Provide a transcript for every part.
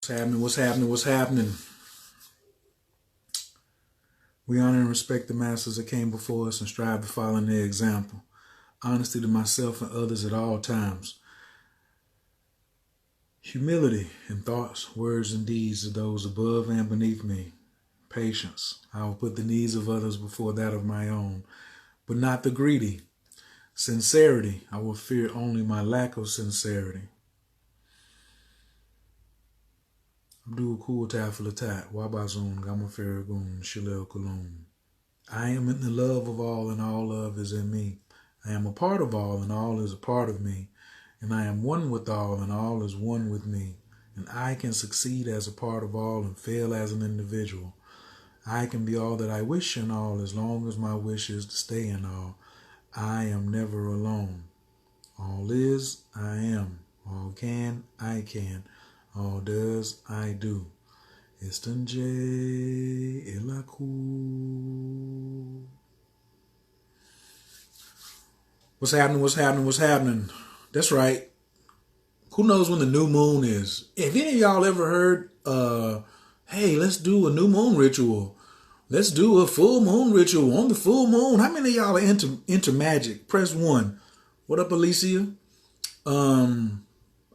What's happening? What's happening? What's happening? We honor and respect the masters that came before us and strive to follow in their example. Honesty to myself and others at all times. Humility in thoughts, words, and deeds of those above and beneath me. Patience. I will put the needs of others before that of my own, but not the greedy. Sincerity. I will fear only my lack of sincerity. Abdul Kul Tafalatat, Wabazun, Gamafaragun, Shalel Kulun. I am in the love of all, and all love is in me. I am a part of all, and all is a part of me. And I am one with all, and all is one with me. And I can succeed as a part of all and fail as an individual. I can be all that I wish in all as long as my wish is to stay in all. I am never alone. All is, I am. All can, I can. All does, I do. Istanjay Ilaku. What's happening? What's happening? What's happening? That's right. Who knows when the new moon is? If any of y'all ever heard, hey, let's do a new moon ritual. Let's do a full moon ritual on the full moon. How many of y'all are into magic? Press 1. What up, Alicia?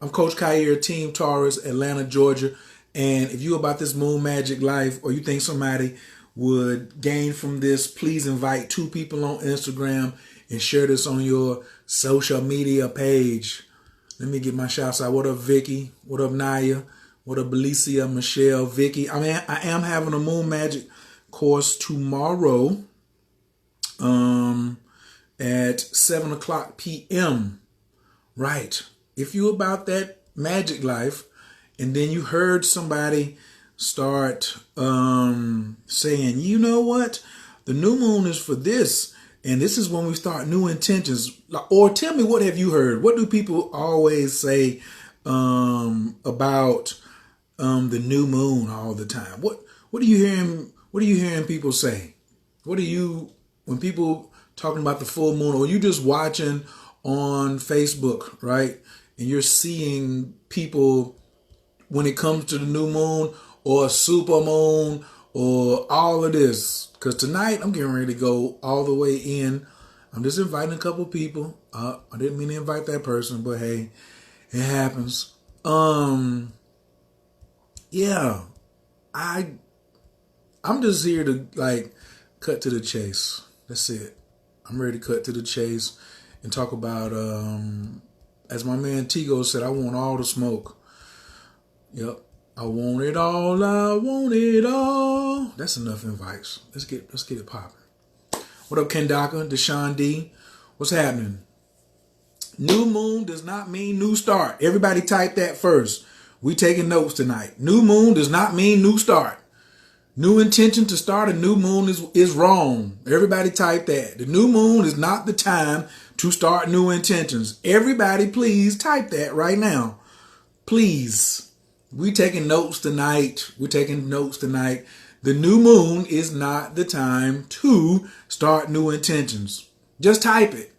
I'm Coach Kyer, Team Taurus, Atlanta, Georgia. And if you about this moon magic life, or you think somebody would gain from this, please invite 2 people on Instagram and share this on your social media page. Let me get my shouts out. What up, Vicky? What up, Naya? What up, Alicia, Michelle, Vicky? I am having a moon magic course tomorrow at 7:00 p.m. Right. If you about that magic life, and then you heard somebody start saying, you know what? The new moon is for this. And this is when we start new intentions. Or tell me, what have you heard? What do people always say about the new moon all the time? What are you hearing? What are you hearing people say? When people talking about the full moon, or you just watching on Facebook, right? And you're seeing people when it comes to the new moon or super moon or all of this. Because tonight I'm getting ready to go all the way in. I'm just inviting a couple people. I didn't mean to invite that person, but hey, it happens. Yeah, I'm just here to cut to the chase. That's it. I'm ready to cut to the chase and talk about, as my man Tigo said, I want all the smoke. Yep. I want it all. I want it all. That's enough invites. Let's get it popping. What up, Kendaka, Deshaun D? What's happening? New moon does not mean new start. Everybody type that first. We taking notes tonight. New moon does not mean new start. New intention to start a new moon is wrong. Everybody type that. The new moon is not the time to start new intentions. Everybody please type that right now. Please. We taking notes tonight. The new moon is not the time to start new intentions. Just type it.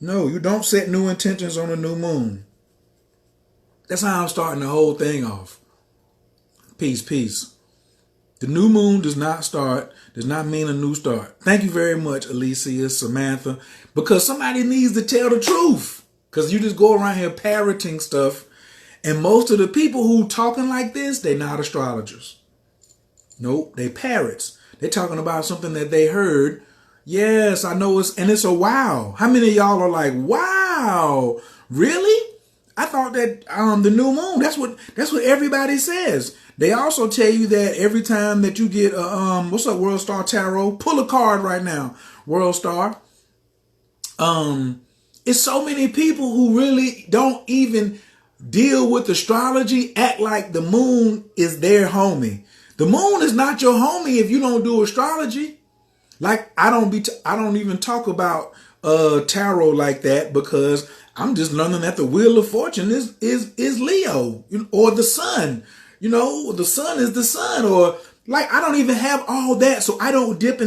No, you don't set new intentions on a new moon. That's how I'm starting the whole thing off. Peace, peace. The new moon does not mean a new start. Thank you very much, Alicia, Samantha, because somebody needs to tell the truth. Because you just go around here parroting stuff. And most of the people who talking like this, they're not astrologers. Nope, they parrots. They're talking about something that they heard. Yes, I know it's a wow. How many of y'all are like, wow, really? I thought that the new moon, that's what everybody says. They also tell you that every time that you get what's up, World Star Tarot? Pull a card right now, World Star. It's so many people who really don't even deal with astrology, act like the moon is their homie. The moon is not your homie if you don't do astrology. Like I don't even talk about tarot like that, because I'm just learning that the wheel of fortune is Leo, or the sun. The sun is the sun, or I don't even have all that, so I don't dip.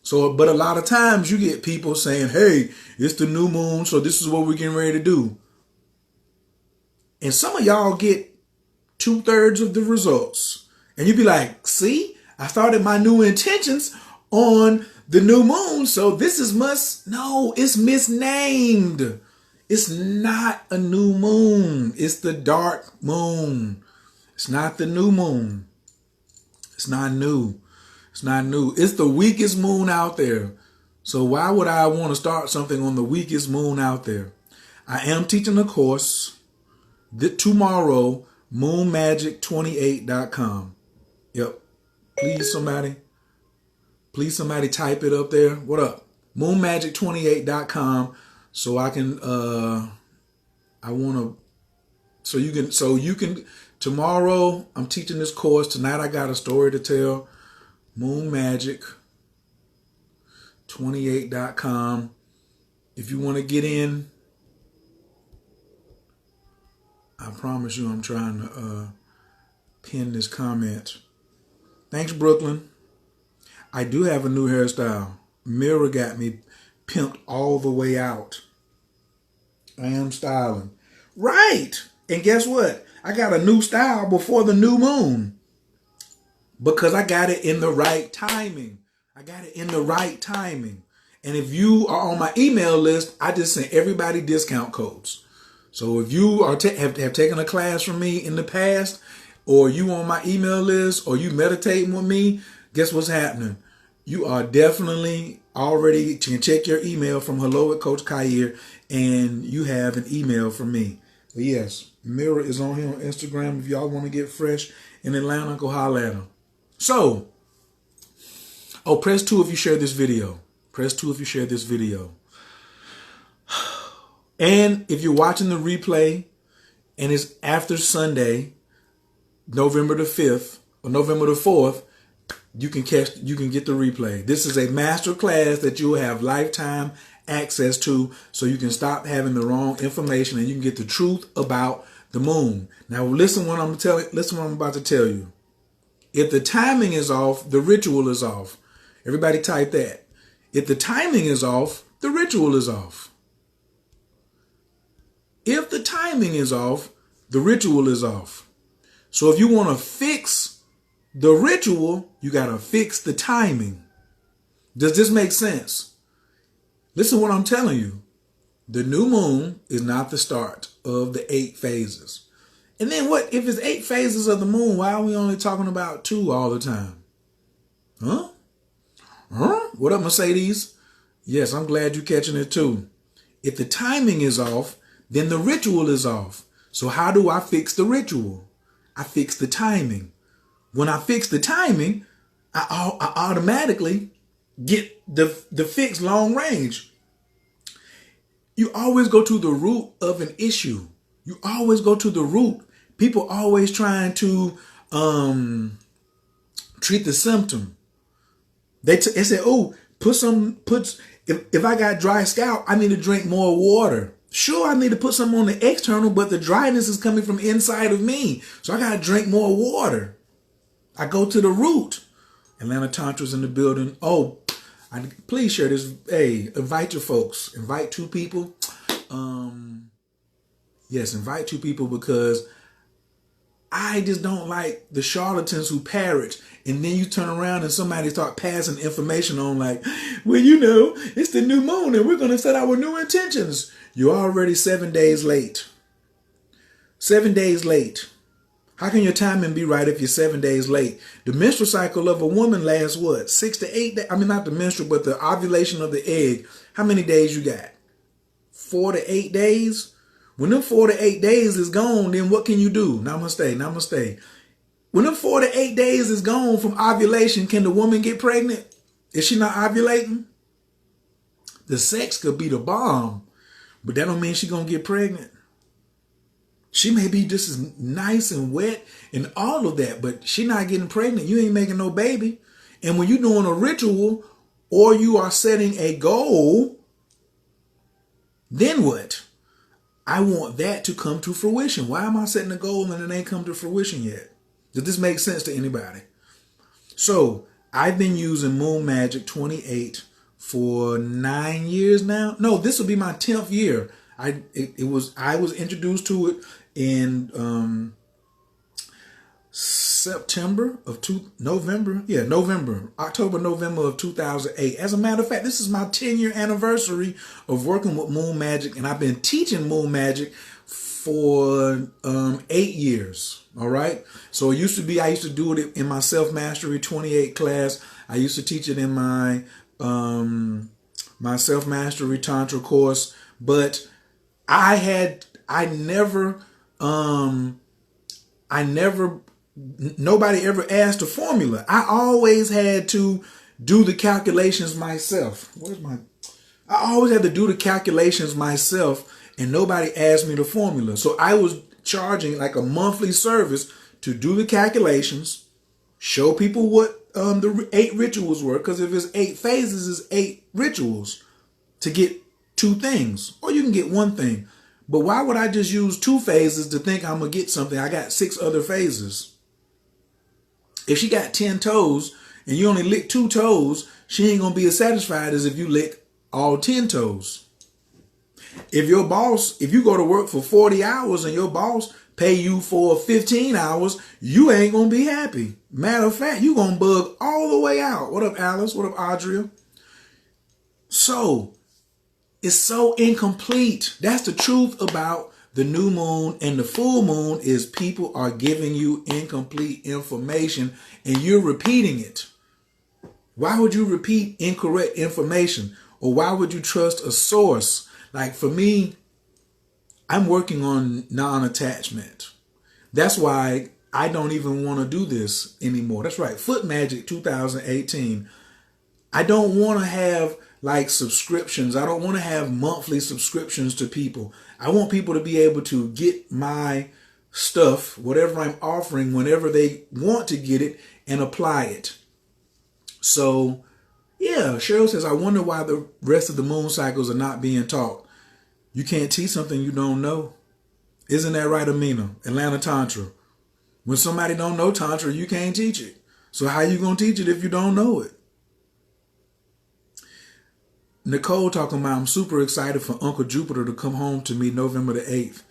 So, but a lot of times you get people saying, "Hey, it's the new moon, so this is what we're getting ready to do." And some of y'all get 2/3 of the results. And you'd be like, see, I started my new intentions on the new moon. So this is no, it's misnamed. It's not a new moon. It's the dark moon. It's not the new moon. It's not new. It's not new. It's the weakest moon out there. So why would I want to start something on the weakest moon out there? I am teaching a course tomorrow, moonmagic28.com. Yep. Please somebody type it up there. What up? moonmagic28.com. So I can you can tomorrow I'm teaching this course. Tonight I got a story to tell. moonmagic28.com. If you want to get in, I promise you I'm trying to pin this comment. Thanks, Brooklyn. I do have a new hairstyle. Mirror got me pimped all the way out. I am styling. Right. And guess what? I got a new style before the new moon. Because I got it in the right timing. And if you are on my email list, I just sent everybody discount codes. So if you are have taken a class from me in the past, or you on my email list, or you meditating with me, guess what's happening? You are definitely already can check your email from hello@Coach Khayr, and you have an email from me. But yes, Mirror is on here on Instagram. If y'all want to get fresh in Atlanta, go holler at him. So, press 2 if you share this video. Press 2 if you share this video. And if you're watching the replay and it's after Sunday, November the 5th or November the 4th, you can get the replay. This is a master class that you will have lifetime access to, so you can stop having the wrong information and you can get the truth about the moon. Now listen what I'm about to tell you. If the timing is off, the ritual is off. Everybody type that. If the timing is off, the ritual is off. If the timing is off, the ritual is off. So if you want to fix the ritual, you got to fix the timing. Does this make sense? Listen to what I'm telling you. The new moon is not the start of the 8 phases. And then what? If it's 8 phases of the moon, why are we only talking about 2 all the time? Huh? What up, Mercedes? Yes, I'm glad you're catching it too. If the timing is off, then the ritual is off. So how do I fix the ritual? I fix the timing. When I fix the timing, I automatically get the fix long range. You always go to the root of an issue. You always go to the root. People always trying to treat the symptom. They say, oh, if I got dry scalp, I need to drink more water. Sure, I need to put something on the external, but the dryness is coming from inside of me. So I got to drink more water. I go to the root. Atlanta Tantra's in the building. Oh, please share this. Hey, invite your folks. Invite 2 people. Yes, invite 2 people, because I just don't like the charlatans who parrot. And then you turn around and somebody start passing information on like, well, it's the new moon and we're going to set our new intentions. You're already 7 days late. 7 days late. How can your timing be right if you're 7 days late? The menstrual cycle of a woman lasts what? 6 to 8 days? I mean, not the menstrual, but the ovulation of the egg. How many days you got? 4 to 8 days? When them 4 to 8 days is gone, then what can you do? Namaste. When them 4 to 8 days is gone from ovulation, can the woman get pregnant? Is she not ovulating? The sex could be the bomb, but that don't mean she's going to get pregnant. She may be just as nice and wet and all of that, but she not getting pregnant. You ain't making no baby. And when you're doing a ritual or you are setting a goal, then what? I want that to come to fruition. Why am I setting a goal and it ain't come to fruition yet? Does this make sense to anybody? So I've been using Moon Magic 28 for 9 years now. No, this will be my 10th year. I was introduced to it in October, November of 2008. As a matter of fact, this is my 10-year anniversary of working with moon magic, and I've been teaching moon magic for 8 years. All right. So I used to do it in my self-mastery 28 class. I used to teach it in my my self-mastery tantra course, but nobody ever asked a formula. I always had to do the calculations myself. I always had to do the calculations myself, and nobody asked me the formula. So I was charging like a monthly service to do the calculations, show people what the 8 rituals were, because if it's 8 phases, it's 8 rituals to get 2 things, or you can get 1 thing. But why would I just use 2 phases to think I'm going to get something? I got 6 other phases. If she got 10 toes and you only lick 2 toes, she ain't going to be as satisfied as if you lick all 10 toes. If you go to work for 40 hours and your boss pay you for 15 hours, you ain't going to be happy. Matter of fact, you going to bug all the way out. What up, Alice? What up, Audrey? So, it's so incomplete. That's the truth about the new moon and the full moon, is people are giving you incomplete information and you're repeating it. Why would you repeat incorrect information? Or why would you trust a source? Like for me, I'm working on non-attachment. That's why I don't even want to do this anymore. That's right. Foot Magic 2018. I don't want to have like subscriptions. I don't want to have monthly subscriptions to people. I want people to be able to get my stuff, whatever I'm offering, whenever they want to get it and apply it. So, yeah, Cheryl says, I wonder why the rest of the moon cycles are not being taught. You can't teach something you don't know. Isn't that right, Amina? Atlanta Tantra. When somebody don't know Tantra, you can't teach it. So how you going to teach it if you don't know it? Nicole talking about, I'm super excited for Uncle Jupiter to come home to me November the 8th.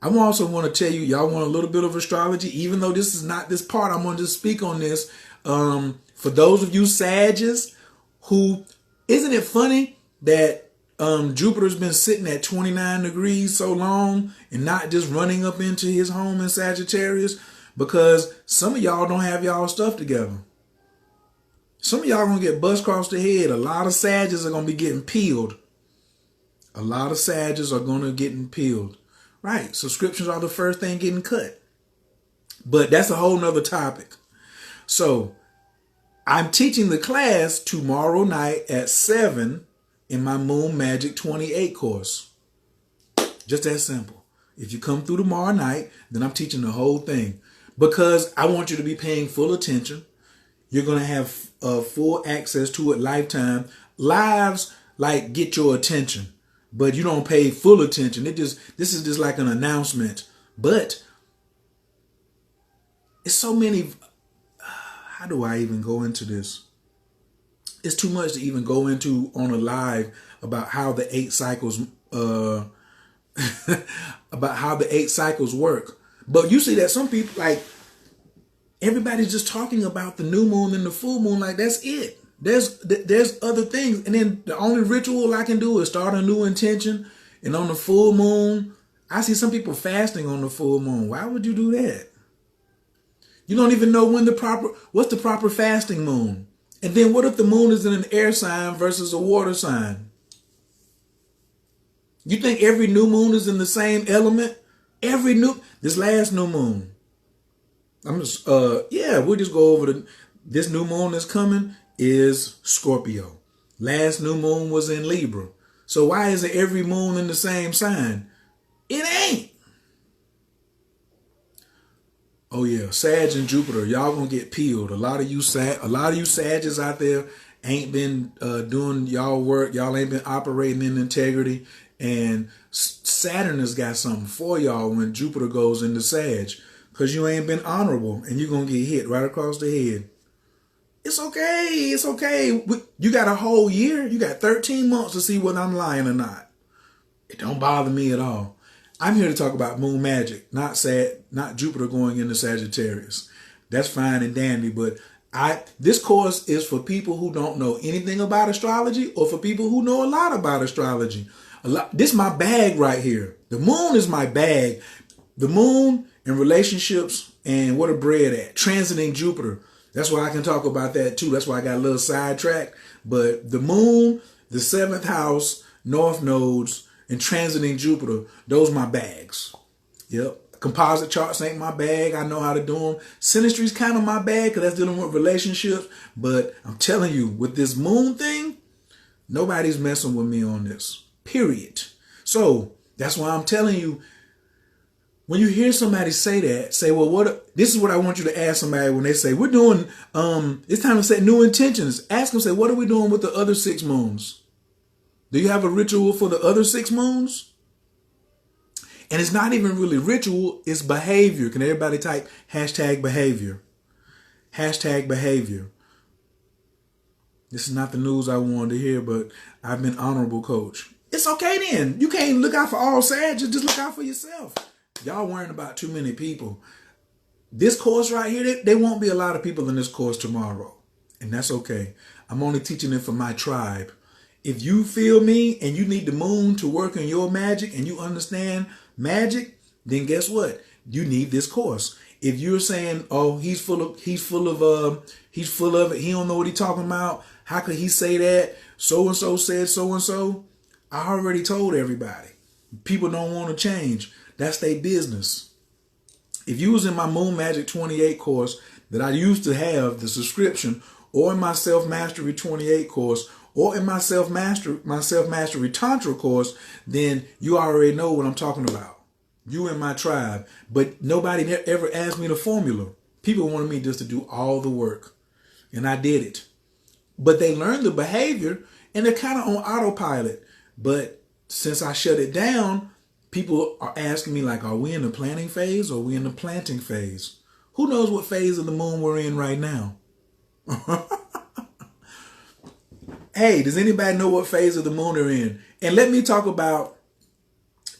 I also want to tell you, y'all want a little bit of astrology, even though this is not this part, I'm going to just speak on this. For those of you Sagittarius who, isn't it funny that Jupiter's been sitting at 29 degrees so long and not just running up into his home in Sagittarius? Because some of y'all don't have y'all stuff together. Some of y'all going to get bust across the head. A lot of Sagittarius are going to be getting peeled. A lot of Sagittarius are going to get peeled. Right. Subscriptions are the first thing getting cut. But that's a whole nother topic. So I'm teaching the class tomorrow night at 7 in my Moon Magic 28 course. Just that simple. If you come through tomorrow night, then I'm teaching the whole thing. Because I want you to be paying full attention. You're going to have full access to it lifetime. Lives like get your attention, but you don't pay full attention. This is just like an announcement. But it's so many. How do I even go into this? It's too much to even go into on a live about how the 8 cycles about how the 8 cycles work. But you see that some people, like, everybody's just talking about the new moon and the full moon like that's it. There's other things. And then the only ritual I can do is start a new intention. And on the full moon, I see some people fasting on the full moon. Why would you do that? You don't even know what's the proper fasting moon. And then what if the moon is in an air sign versus a water sign? You think every new moon is in the same element? This last new moon. We'll just go over this new moon that's coming is Scorpio. Last new moon was in Libra. So why isn't every moon in the same sign? It ain't. Oh yeah, Sag and Jupiter, y'all gonna get peeled. A lot of you Sagittarius out there ain't been doing y'all work. Y'all ain't been operating in integrity. And Saturn has got something for y'all when Jupiter goes into Sag. Because you ain't been honorable and you're going to get hit right across the head. It's okay. It's okay. You got a whole year. You got 13 months to see whether I'm lying or not. It don't bother me at all. I'm here to talk about moon magic, not Jupiter going into Sagittarius. that's fine and dandy. But this course is for people who don't know anything about astrology or for people who know a lot about astrology. This is my bag right here. The moon is my bag. The moon and relationships and where the bread at. Transiting Jupiter. That's why I can talk about that too. That's why I got a little sidetracked. But the moon, the 7th house, north nodes, and transiting Jupiter, those my bags. Yep. Composite charts ain't my bag. I know how to do them. Synastry's kind of my bag because that's dealing with relationships. But I'm telling you, with this moon thing, nobody's messing with me on this. Period. So that's why I'm telling you, when you hear somebody say that, say, well, this is what I want you to ask somebody when they say, we're doing, it's time to set new intentions. Ask them, say, what are we doing with the other 6 moons? Do you have a ritual for the other 6 moons? And it's not even really ritual, it's behavior. Can everybody type #behavior? #behavior. This is not the news I wanted to hear, but I've been honorable coach. It's okay then. You can't look out for all Sagittarius, just look out for yourself. Y'all worrying about too many people. This course right here, there won't be a lot of people in this course tomorrow. And that's okay. I'm only teaching it for my tribe. If you feel me and you need the moon to work in your magic and you understand magic, then guess what? You need this course. If you're saying, oh, he's full of it. He don't know what he's talking about. How could he say that? So-and-so said so-and-so. I already told everybody. People don't want to change. That's their business. If you was in my Moon Magic 28 course that I used to have, the subscription, or in my Self-Mastery 28 course, or in my Self-Mastery Tantra course, then you already know what I'm talking about. You and my tribe. But nobody ever asked me the formula. People wanted me just to do all the work. And I did it. But they learned the behavior and they're kind of on autopilot. But since I shut it down, people are asking me like, are we in the planning phase or are we in the planting phase? Who knows what phase of the moon we're in right now? Hey, does anybody know what phase of the moon they're in? And let me talk about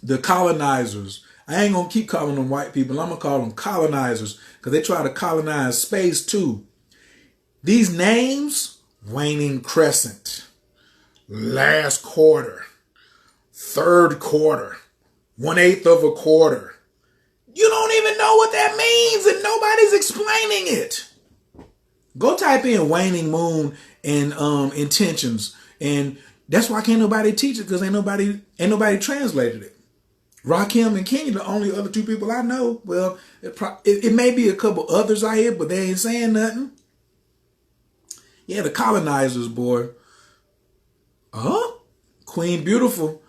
the colonizers. I ain't going to keep calling them white people. I'm going to call them colonizers because they try to colonize space too. These names, waning crescent, last quarter, third quarter, 1/8 of a quarter. You don't even know what that means and nobody's explaining it. Go type in waning moon and intentions. And that's why can't nobody teach it because ain't nobody translated it. Rakim and Kenya, the only other 2 people I know. Well, it may be a couple others out here, but they ain't saying nothing. Yeah, the colonizers, boy. Queen Beautiful.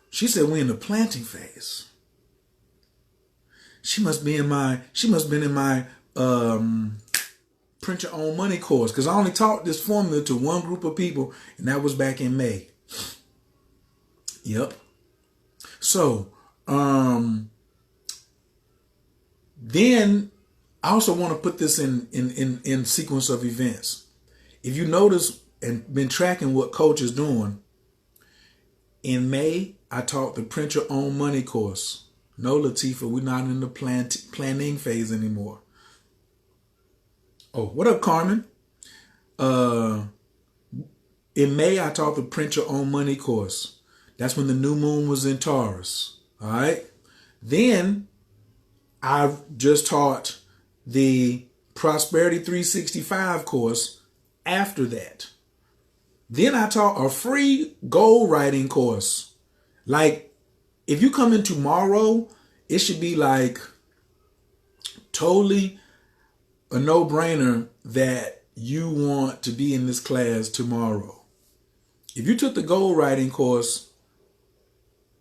She said we're in the planting phase. She must be in my Print Your Own Money course because I only taught this formula to one group of people, and that was back in May. Yep. So, then I also want to put this in sequence of events. If you notice and been tracking what Coach is doing, in May, I taught the Print Your Own Money course. No, Latifah, we're not in the planning phase anymore. Oh, what up, Carmen? In May, I taught the Print Your Own Money course. That's when the new moon was in Taurus. All right. Then I just taught the Prosperity 365 course after that. Then I taught a free goal writing course. Like, if you come in tomorrow, it should be like totally a no-brainer that you want to be in this class tomorrow. If you took the goal writing course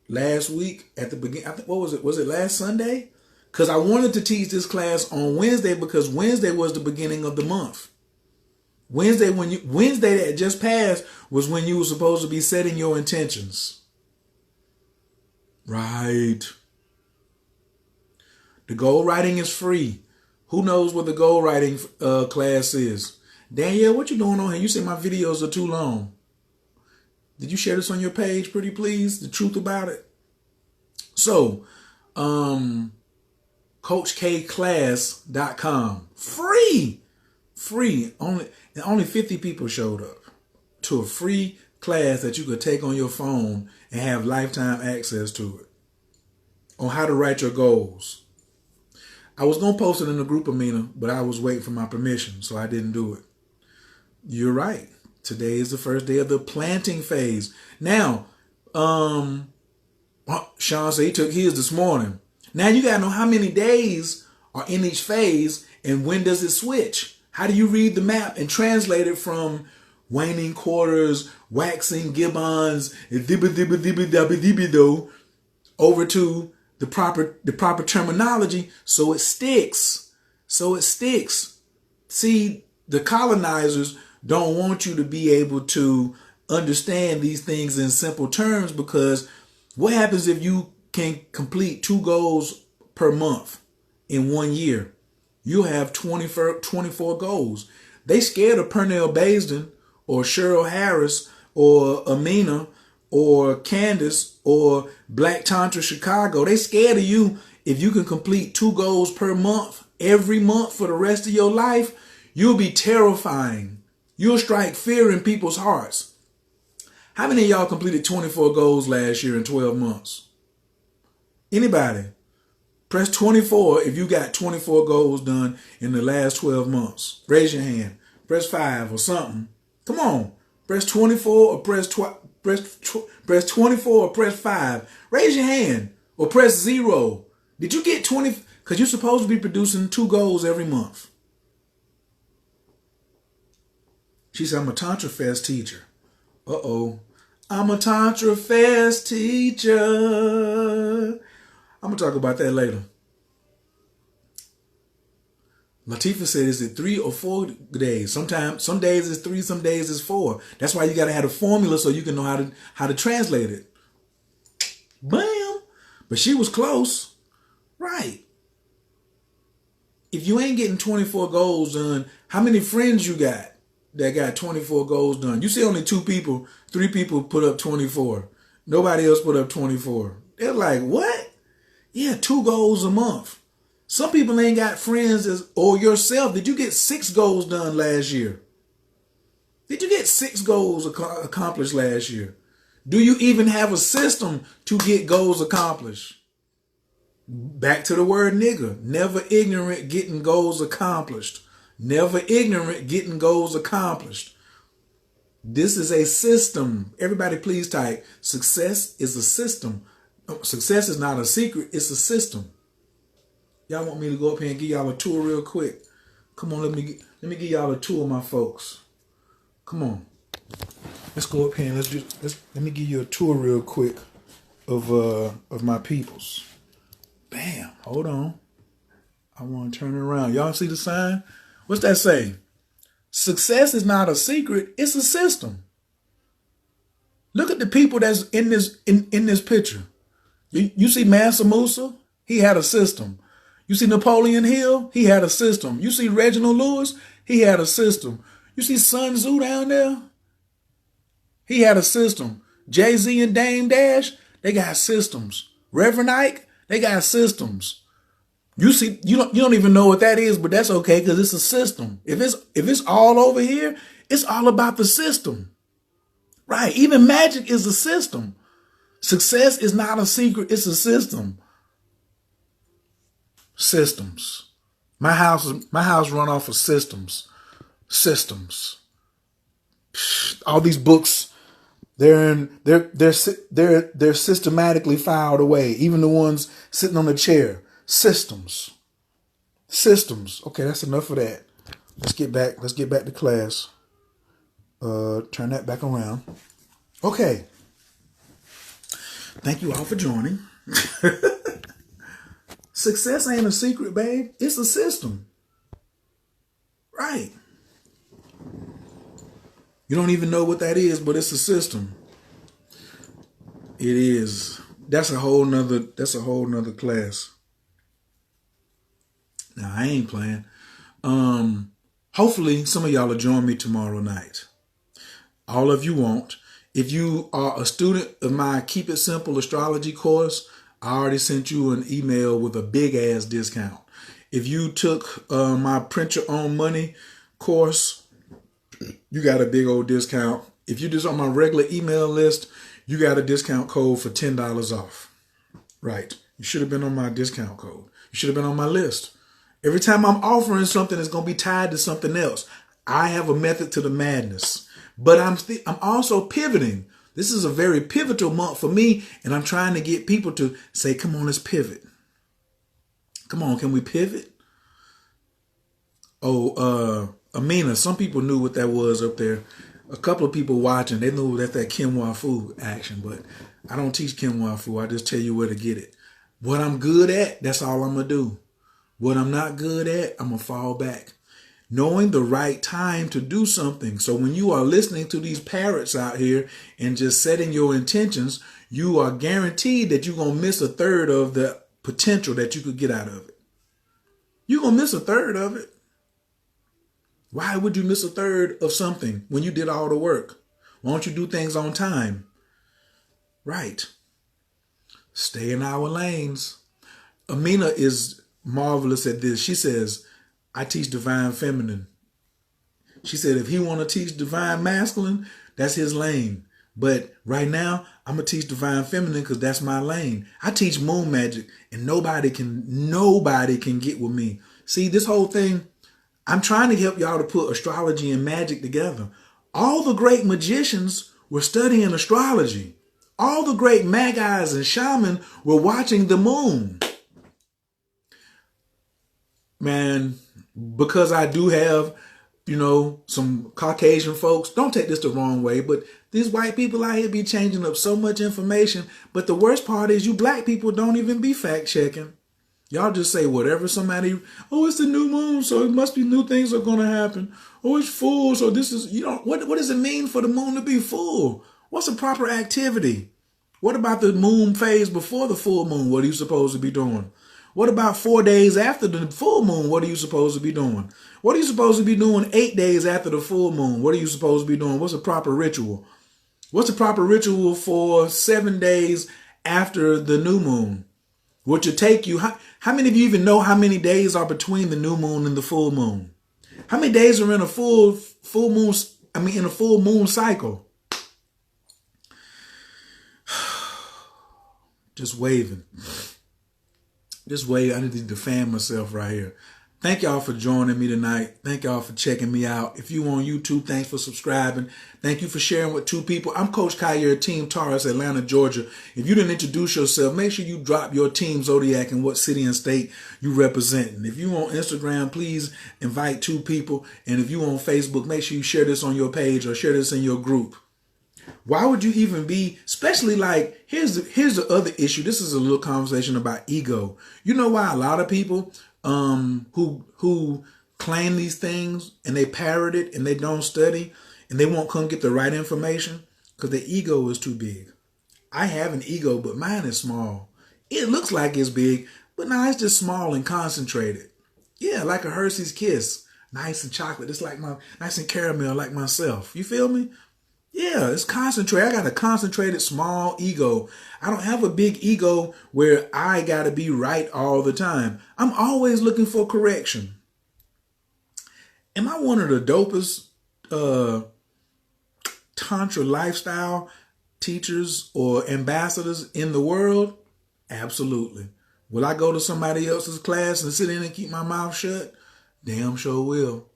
last week at the beginning, I think, what was it? Was it last Sunday? Because I wanted to teach this class on Wednesday because Wednesday was the beginning of the month. Wednesday that just passed was when you were supposed to be setting your intentions. Right. The goal writing is free. Who knows what the goal writing class is? Danielle, what you doing on here? You say my videos are too long. Did you share this on your page, pretty please? The truth about it. So, CoachKClass.com. Free. Only 50 people showed up to a free class that you could take on your phone and have lifetime access to it on how to write your goals. I was going to post it in the group, Amina, but I was waiting for my permission, so I didn't do it. You're right. Today is the first day of the planting phase. Now, Sean said he took his this morning. Now you got to know how many days are in each phase and when does it switch? How do you read the map and translate it from waning quarters, waxing gibbons, over to the proper terminology so it sticks. See, the colonizers don't want you to be able to understand these things in simple terms, because what happens if you can complete 2 goals per month in 1 year? You'll have 24 goals. They scared of Pernell Basden or Cheryl Harris or Amina or Candace or Black Tantra Chicago. They scared of you if you can complete 2 goals per month every month for the rest of your life. You'll be terrifying. You'll strike fear in people's hearts. How many of y'all completed 24 goals last year in 12 months? Anybody? Press 24 if you got 24 goals done in the last 12 months. Raise your hand. Press 5 or something. Come on. Press 24 or press 24 or press 5. Raise your hand or press 0. Did you get 20? Because you're supposed to be producing 2 goals every month. She said, I'm a Tantra Fest teacher. I'm a Tantra Fest teacher. I'm going to talk about that later. Latifa said, is it 3 or 4 days? Sometimes, some days it's 3, some days it's 4. That's why you got to have a formula so you can know how to translate it. Bam! But she was close. Right. If you ain't getting 24 goals done, how many friends you got that got 24 goals done? You see only 2 people, 3 people put up 24. Nobody else put up 24. They're like, what? Yeah, 2 goals a month. Some people ain't got friends or yourself. Did you get 6 goals done last year? Did you get 6 goals accomplished last year? Do you even have a system to get goals accomplished? Back to the word nigger. Never ignorant getting goals accomplished. Never ignorant getting goals accomplished. This is a system. Everybody please type, success is a system. Success is not a secret, it's a system. Y'all want me to go up here and give y'all a tour real quick? Come on, let me give y'all a tour, my folks. Come on. Let's go up here and let me give you a tour real quick of my peoples. Bam. Hold on. I want to turn it around. Y'all see the sign? What's that say? Success is not a secret, it's a system. Look at the people that's in this picture. You see Mansa Musa? He had a system. You see Napoleon Hill? He had a system. You see Reginald Lewis? He had a system. You see Sun Tzu down there? He had a system. Jay-Z and Dame Dash, they got systems. Reverend Ike, they got systems. You see, you don't even know what that is, but that's okay because it's a system. If it's all over here, it's all about the system. Right? Even magic is a system. Success is not a secret, it's a system. Systems. My house run off of systems. Systems. All these books, they're systematically filed away. Even the ones sitting on the chair. Systems. Okay, that's enough of that. Let's get back to class. Turn that back around. Okay. Thank you all for joining. Success ain't a secret, babe. It's a system. Right. You don't even know what that is, but it's a system. It is. That's a whole nother class. Now, I ain't playing. Hopefully, some of y'all will join me tomorrow night. All of you won't. If you are a student of my Keep It Simple astrology course, I already sent you an email with a big ass discount. If you took my Print Your Own Money course, you got a big old discount. If you're just on my regular email list, you got a discount code for $10 off. Right. You should have been on my discount code. You should have been on my list. Every time I'm offering something, it's going to be tied to something else. I have a method to the madness. But I'm also pivoting. This is a very pivotal month for me, and I'm trying to get people to say, come on, let's pivot. Come on, can we pivot? Oh, Amina, some people knew what that was up there. A couple of people watching, they knew that quinoa Fu action, but I don't teach quinoa Fu. I just tell you where to get it. What I'm good at, that's all I'm going to do. What I'm not good at, I'm going to fall back. Knowing the right time to do something. So when you are listening to these parrots out here and just setting your intentions, you are guaranteed that you're going to miss a third of the potential that you could get out of it. You're going to miss a third of it. Why would you miss a third of something when you did all the work? Why don't you do things on time? Right. Stay in our lanes. Amina is marvelous at this. She says, I teach divine feminine. She said, if he want to teach divine masculine, that's his lane. But right now, I'm going to teach divine feminine because that's my lane. I teach moon magic and nobody can get with me. See, this whole thing, I'm trying to help y'all to put astrology and magic together. All the great magicians were studying astrology. All the great magi's and shamans were watching the moon. Man, because I do have, some Caucasian folks, don't take this the wrong way, but these white people out here be changing up so much information. But the worst part is you black people don't even be fact checking. Y'all just say whatever somebody, oh, it's the new moon, so it must be new things are going to happen. Oh, it's full, so this is, what does it mean for the moon to be full? What's a proper activity? What about the moon phase before the full moon? What are you supposed to be doing? What about 4 days after the full moon? What are you supposed to be doing? What are you supposed to be doing 8 days after the full moon? What are you supposed to be doing? What's a proper ritual? What's a proper ritual for 7 days after the new moon? Which will take you, how many of you even know how many days are between the new moon and the full moon? How many days are in a full moon, in a full moon cycle? Just waving. I need to defend myself right here. Thank y'all for joining me tonight. Thank y'all for checking me out. If you on YouTube, thanks for subscribing. Thank you for sharing with 2 people. I'm Coach Khayr, Team Taurus, Atlanta, Georgia. If you didn't introduce yourself, make sure you drop your team zodiac and what city and state you represent. And if you on Instagram, please invite 2 people. And if you on Facebook, make sure you share this on your page or share this in your group. Why would you even be, especially like, here's the other issue. This is a little conversation about ego. You know why a lot of people who claim these things and they parrot it and they don't study and they won't come get the right information because their ego is too big. I have an ego, but mine is small. It looks like it's big, but no, it's just small and concentrated. Yeah, like a Hershey's Kiss. Nice and chocolate. It's like nice and caramel like myself. You feel me? Yeah, it's concentrated. I got a concentrated small ego. I don't have a big ego where I got to be right all the time. I'm always looking for correction. Am I one of the dopest Tantra lifestyle teachers or ambassadors in the world? Absolutely. Will I go to somebody else's class and sit in and keep my mouth shut? Damn sure will.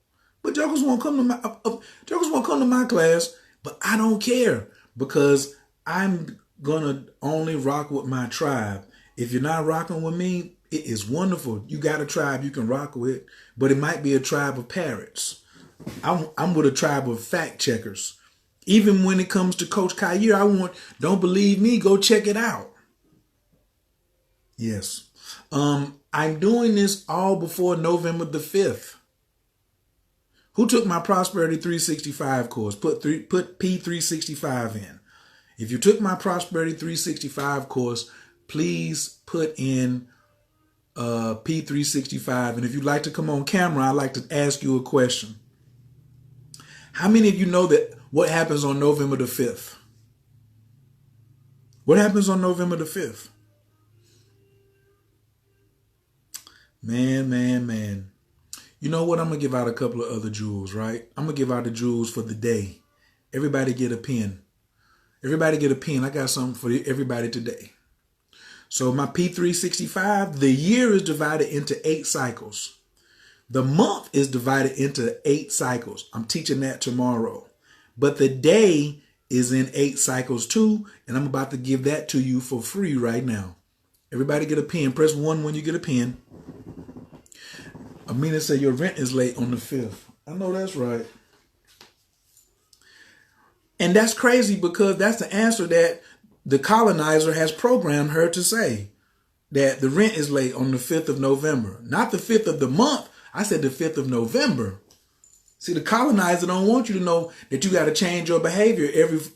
But jokers won't come to my class. But I don't care because I'm going to only rock with my tribe. If you're not rocking with me, it is wonderful. You got a tribe you can rock with, but it might be a tribe of parrots. I'm with a tribe of fact checkers. Even when it comes to Coach Khayr, don't believe me, go check it out. Yes. I'm doing this all before November the 5th. Who took my Prosperity 365 course? Put P365 in. If you took my Prosperity 365 course, please put in P365. And if you'd like to come on camera, I'd like to ask you a question. How many of you know that what happens on November the 5th? What happens on November the 5th? Man, man, man. You know what? I'm going to give out a couple of other jewels, right? I'm going to give out the jewels for the day. Everybody get a pen. Everybody get a pen. I got something for everybody today. So my P365, the year is divided into 8 cycles. The month is divided into 8 cycles. I'm teaching that tomorrow. But the day is in 8 cycles too, and I'm about to give that to you for free right now. Everybody get a pen. Press 1 when you get a pen. Amina said your rent is late on the 5th. I know that's right. And that's crazy because that's the answer that the colonizer has programmed her to say, that the rent is late on the 5th of November. Not the 5th of the month. I said the 5th of November. See, the colonizer don't want you to know that you got to change your behavior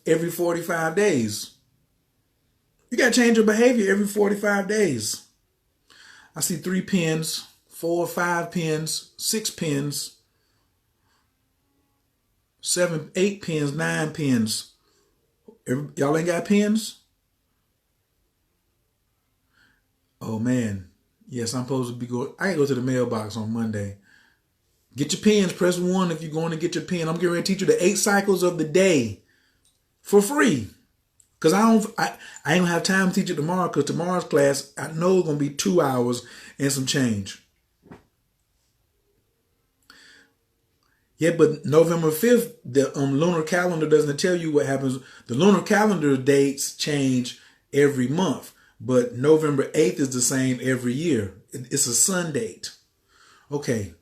every 45 days. You got to change your behavior every 45 days. I see 3 pens, 4 or 5 pens, 6 pens, 7, 8 pens, 9 pens. Y'all ain't got pens? Oh man. Yes, I'm supposed to be going. I can go to the mailbox on Monday. Get your pens. Press 1 if you're going to get your pen. I'm getting ready to teach you the 8 cycles of the day for free. Because I ain't gonna have time to teach it tomorrow, because tomorrow's class I know it's gonna be 2 hours and some change. Yeah, but November 5th, the lunar calendar doesn't tell you what happens. The lunar calendar dates change every month, but November 8th is the same every year. It's a sun date. Okay.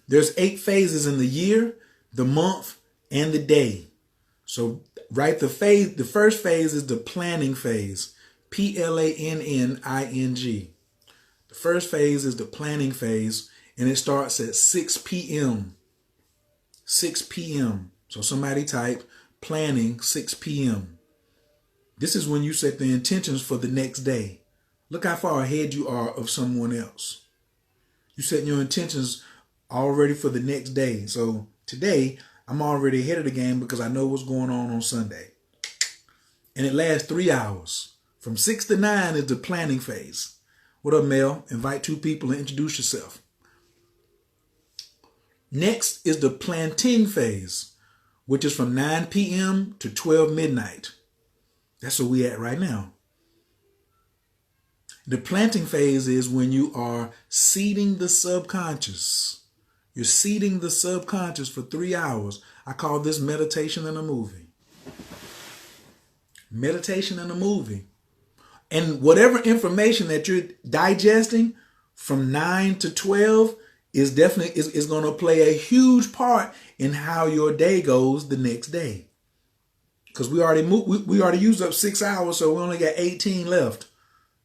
There's 8 phases in the year, the month, and the day. So write the phase. The first phase is the planning phase. Planning. The first phase is the planning phase, and it starts at 6 p.m. 6 p.m. So somebody type planning 6 p.m. This is when you set the intentions for the next day. Look how far ahead you are of someone else. You setting your intentions already for the next day. So today, I'm already ahead of the game because I know what's going on Sunday. And it lasts 3 hours. From 6 to 9 is the planning phase. What up, Mel? Invite 2 people and introduce yourself. Next is the planting phase, which is from 9 p.m. to 12 midnight. That's where we at right now. The planting phase is when you are seeding the subconscious. You're seeding the subconscious for 3 hours. I call this meditation in a movie. Meditation in a movie. And whatever information that you're digesting from 9 to 12 is definitely is going to play a huge part in how your day goes the next day. Because we already used up 6 hours, so we only got 18 left.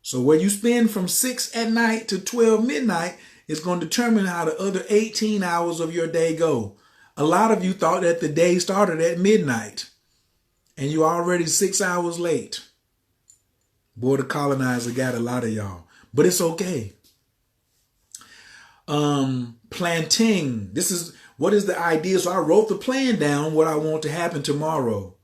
So where you spend from 6 at night to 12 midnight is going to determine how the other 18 hours of your day go. A lot of you thought that the day started at midnight, and you're already 6 hours late. Boy, the colonizer got a lot of y'all, but it's okay. Planting. This is what is the idea. So I wrote the plan down, what I want to happen tomorrow.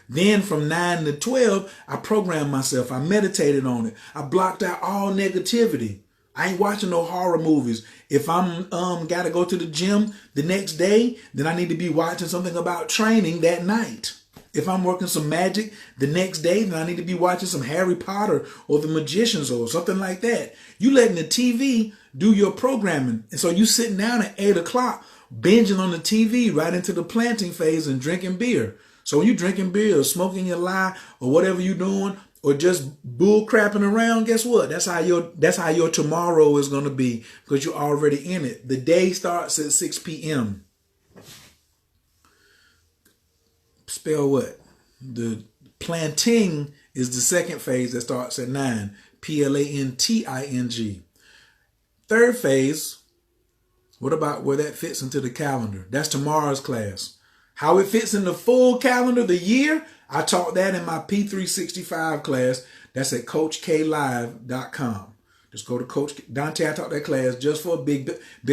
Then from 9 to 12, I programmed myself. I meditated on it. I blocked out all negativity. I ain't watching no horror movies. If I'm gotta go to the gym the next day, then I need to be watching something about training that night. If I'm working some magic the next day, then I need to be watching some Harry Potter or The Magicians or something like that. You letting the TV do your programming. And so you sitting down at 8 o'clock, binging on the TV right into the planting phase and drinking beer. So when you drinking beer or smoking your lie or whatever you're doing, or just bull crapping around, guess what? That's how your tomorrow is going to be, because you're already in it. The day starts at 6 p.m. Spell what? The planting is the second phase that starts at 9. Planting. Third phase, what about where that fits into the calendar? That's tomorrow's class. How it fits in the full calendar, the year, I taught that in my P365 class. That's at CoachKLive.com. Just go to Coach Dante. I taught that class just for big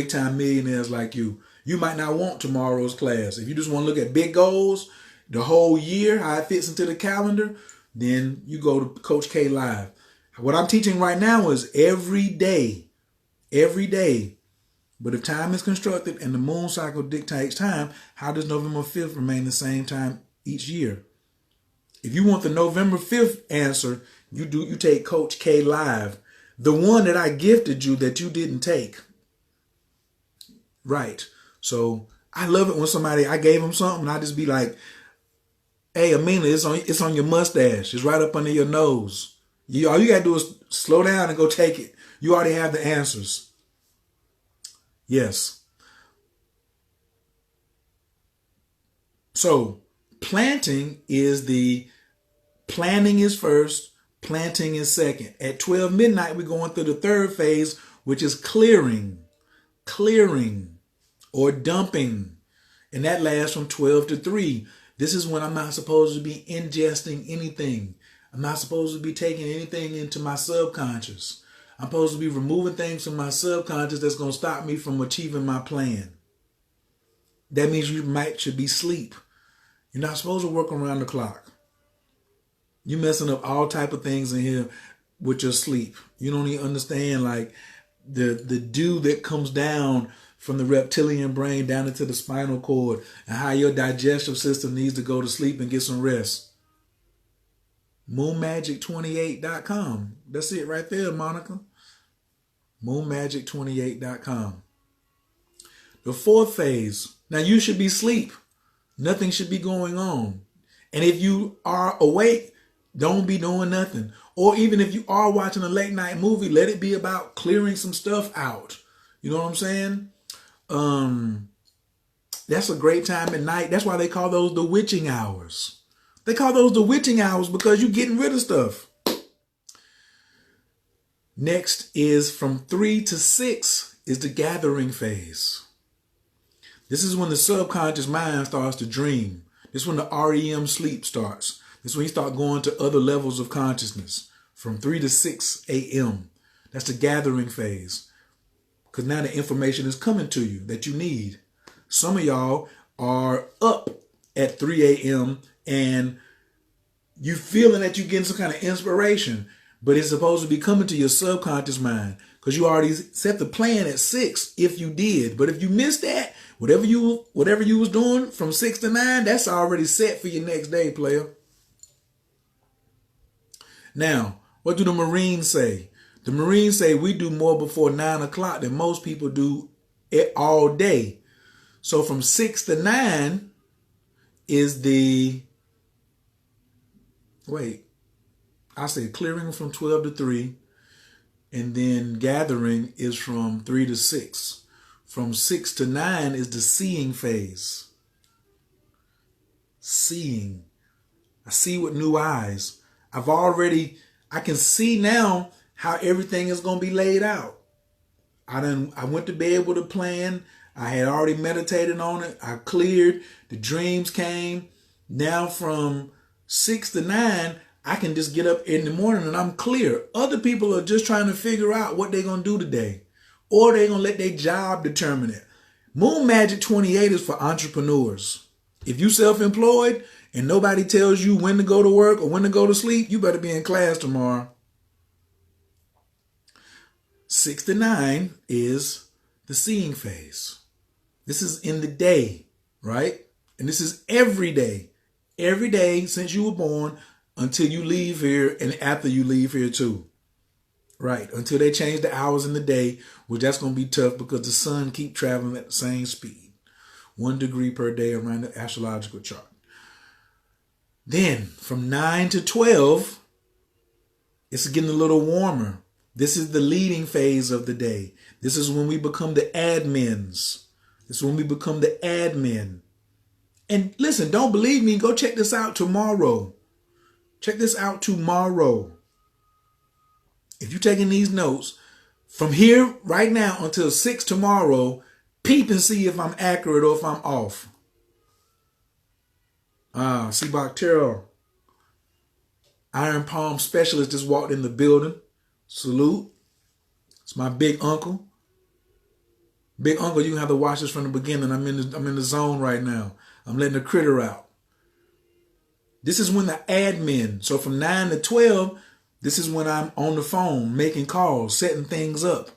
time millionaires like you. You might not want tomorrow's class. If you just want to look at big goals, the whole year, how it fits into the calendar, then you go to Coach K Live. What I'm teaching right now is every day every day. But if time is constructed and the moon cycle dictates time, how does November 5th remain the same time each year? If you want the November 5th answer, you take Coach K Live, the one that I gifted you that you didn't take. Right. So I love it when I gave them something and I just be like, hey, Amina, it's on your mustache. It's right up under your nose. All you got to do is slow down and go take it. You already have the answers. Yes. So planning is first, planting is second. At 12 midnight, we're going through the third phase, which is clearing or dumping. And that lasts from 12 to 3. This is when I'm not supposed to be ingesting anything. I'm not supposed to be taking anything into my subconscious. I'm supposed to be removing things from my subconscious that's going to stop me from achieving my plan. That means you should be asleep. You're not supposed to work around the clock. You're messing up all type of things in here with your sleep. You don't even understand like the dew that comes down from the reptilian brain down into the spinal cord and how your digestive system needs to go to sleep and get some rest. Moonmagic28.com. That's it right there, Monica. Moonmagic28.com. The fourth phase. Now you should be asleep. Nothing should be going on. And if you are awake, don't be doing nothing. Or even if you are watching a late night movie, let it be about clearing some stuff out. You know what I'm saying? That's a great time at night. That's why they call those the witching hours. They call those the witching hours because you're getting rid of stuff. Next is from 3 to 6 is the gathering phase. This is when the subconscious mind starts to dream. This is when the REM sleep starts. This is when you start going to other levels of consciousness from 3 to 6 a.m. That's the gathering phase. Because now the information is coming to you that you need. Some of y'all are up at 3 a.m. and you feeling that you're getting some kind of inspiration, but it's supposed to be coming to your subconscious mind because you already set the plan at 6 if you did. But if you missed that, whatever you was doing from 6 to 9, that's already set for your next day, player. Now, what do the Marines say? The Marines say we do more before 9 o'clock than most people do it all day. So from 6 to 9 is I say clearing from 12 to 3. And then gathering is from 3 to 6. From 6 to 9 is the seeing phase. Seeing. I see with new eyes. I can see now how everything is going to be laid out. I went to bed with a plan. I had already meditated on it. I cleared. The dreams came. Now from 6 to 9, I can just get up in the morning and I'm clear. Other people are just trying to figure out what they're going to do today. Or they're going to let their job determine it. Moon Magic 28 is for entrepreneurs. If you self-employed and nobody tells you when to go to work or when to go to sleep, you better be in class tomorrow. 6 to 9 is the seeing phase. This is in the day, right? And this is every day. Every day since you were born until you leave here and after you leave here too. Right, until they change the hours in the day, which that's going to be tough because the sun keep traveling at the same speed. 1 degree per day around the astrological chart. Then from 9 to 12, it's getting a little warmer. This is the leading phase of the day. This is when we become the admins. This is when we become the admin. And listen, don't believe me. Go check this out tomorrow. Check this out tomorrow. If you're taking these notes, from here right now until 6 tomorrow, peep and see if I'm accurate or if I'm off. See Bacterial. Iron Palm Specialist just walked in the building. Salute. It's my big uncle. Big uncle, you have to watch this from the beginning. I'm in the zone right now. I'm letting the critter out. This is when the admin. So from 9 to 12, this is when I'm on the phone, making calls, setting things up.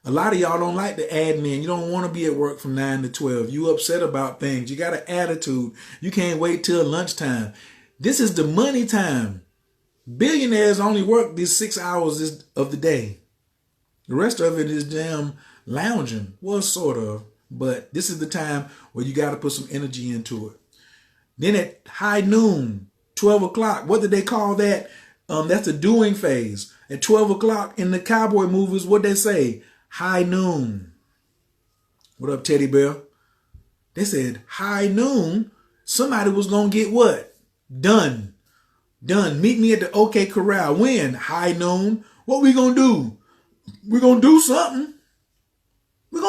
A lot of y'all don't like the admin. You don't want to be at work from 9 to 12. You upset about things. You got an attitude. You can't wait till lunchtime. This is the money time. Billionaires only work these 6 hours of the day. The rest of it is damn lounging. Well, sort of. But this is the time where you got to put some energy into it. Then at high noon, 12 o'clock, what did they call that? That's the doing phase. At 12 o'clock in the cowboy movies, what they say? High noon. What up, Teddy Bear? They said high noon, somebody was going to get what? Done. Meet me at the OK Corral. When? High noon. What we going to do? We're going to do something. We're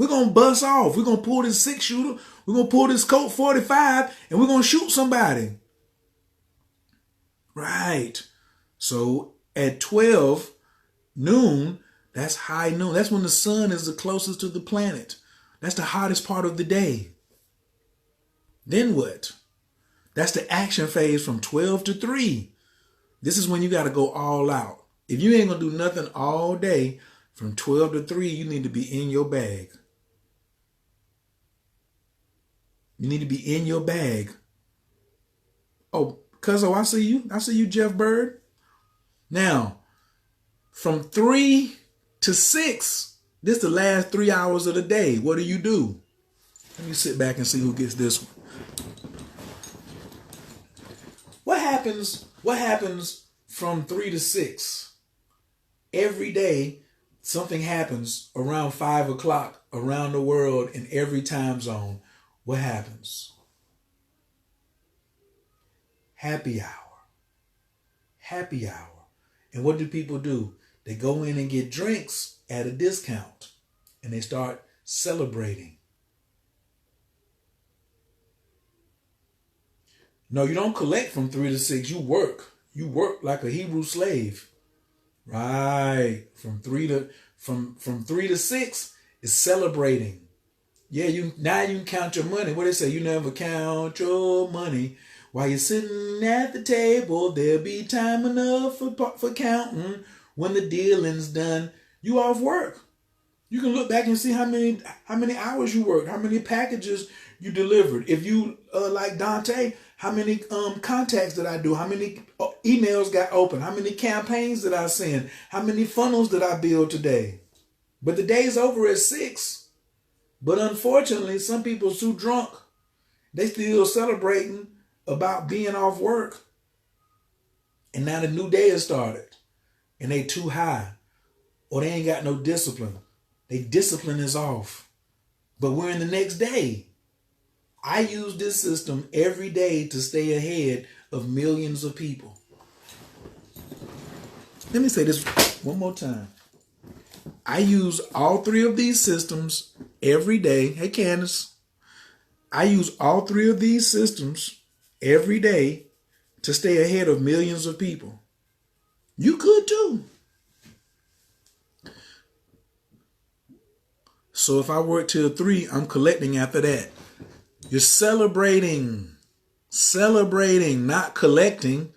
going to bust off. We're going to pull this 6-shooter. We're going to pull this Colt 45 and we're going to shoot somebody. Right. So at 12 noon, that's high noon. That's when the sun is the closest to the planet. That's the hottest part of the day. Then what? That's the action phase from 12 to 3. This is when you got to go all out. If you ain't going to do nothing all day, from 12 to 3, you need to be in your bag. You need to be in your bag. Oh, Cuzzo, I see you. I see you, Jeff Bird. Now, from 3 to 6, this is the last 3 hours of the day. What do? Let me sit back and see who gets this one. What happens from 3 to 6? Every day, something happens around 5 o'clock around the world in every time zone. What happens? Happy hour. Happy hour. And what do people do? They go in and get drinks at a discount and they start celebrating. No, you don't collect from 3 to 6. You work. You work like a Hebrew slave. Right. From 3 to 6 is celebrating. Yeah, now you can count your money. What they say, you never count your money. While you're sitting at the table, there'll be time enough for counting. When the dealing's done, you off work. You can look back and see how many hours you worked, how many packages you delivered. If you like Dante, how many contacts did I do? How many emails got open? How many campaigns did I send? How many funnels did I build today? But the day's over at 6. But unfortunately, some people are too drunk. They still celebrating about being off work. And now the new day has started. And they too high. Or they ain't got no discipline. They discipline is off. But we're in the next day. I use this system every day to stay ahead of millions of people. Let me say this one more time. I use all 3 of these systems every day. Hey, Candace. I use all 3 of these systems every day to stay ahead of millions of people. You could too. So if I work till 3, I'm collecting after that. You're celebrating, not collecting.